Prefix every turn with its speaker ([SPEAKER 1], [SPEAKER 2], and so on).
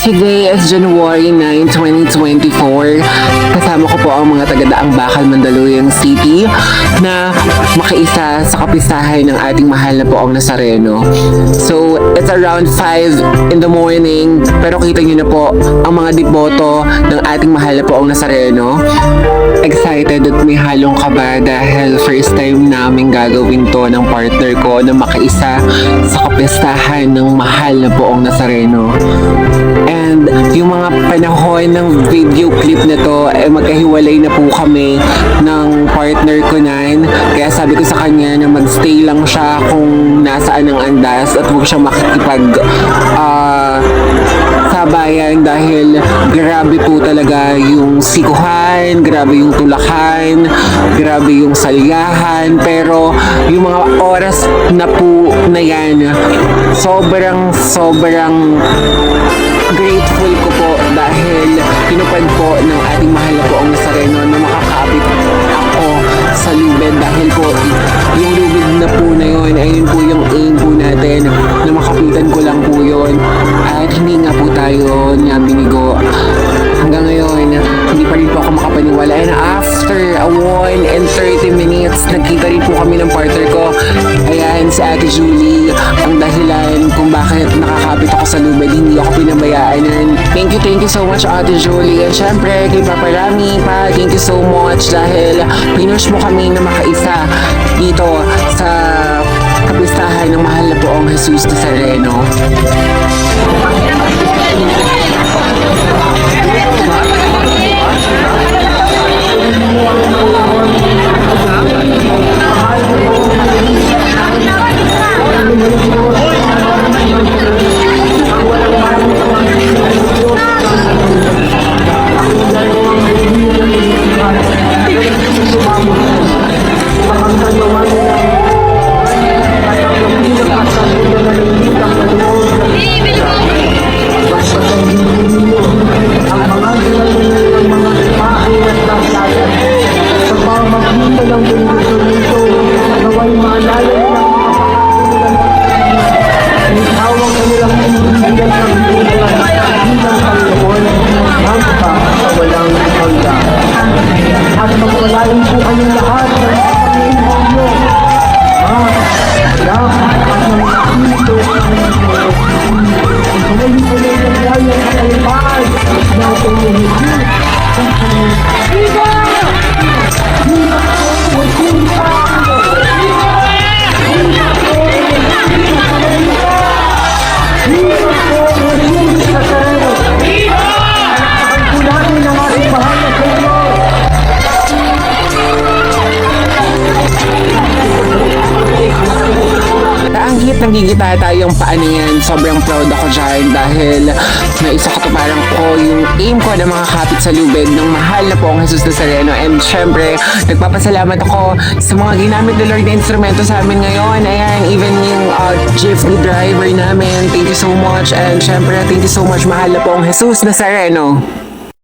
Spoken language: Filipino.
[SPEAKER 1] Today is January 9, 2024. Kasama ko po ang mga taga-Daang Bakal, Mandaluyong City na makiisa sa kapistahan ng ating mahal na poong Nazareno. So, it's around 5 in the morning, pero kita nyo na po ang mga deboto ng ating mahal na poong Nazareno. Excited at may halong kaba dahil first time namin gagawin to ng partner ko na makiisa sa kapistahan ng mahal na poong Nazareno. And yung mga panahon ng video clip na to, magkahiwalay na po kami ng partner ko nan. Kaya sabi ko sa kanya na magstay lang siya kung nasaan ang andas at huwag siya makikipag sabayan dahil grabe po talaga yung sikuhan, grabe yung tulakan, grabe yung saligahan. Pero yung mga oras na po na yan, sobrang grateful ko po dahil tinupad po ng ating mahal na poong Nazareno na makakapit ako sa lubid dahil po yung lubid na po na yun, ayun po yung aim po natin na makapitan ko lang po yun at hindi nga po tayo niya binigo. Hanggang ngayon, hindi pa rin po ako makapaniwala. And after a 1 and 30 minutes, nagkita rin po kami ng partner ko. Ayan, si Ate Julie, ang dahilan kung bakit nakakapit ako sa lubid, hindi ako pinabayaan. And thank you so much, Ate Julie. And syempre, kay Papa Rami pa, thank you so much dahil pinush mo kami na makaisa dito sa kapistahan ng mahal na poong Jesus Nazareno. Nagigita tayong paano yan. Sobrang proud ako dyan dahil naisa katuparan ko yung aim ko na makakapit sa lubid ng mahal na poong Jesus Nazareno. And syempre, nagpapasalamat ako sa mga ginamit ni Lord na instrumento sa amin ngayon. Ayan, even yung jeepney driver namin. Thank you so much. And syempre, thank you so much, mahal na poong Jesus Nazareno.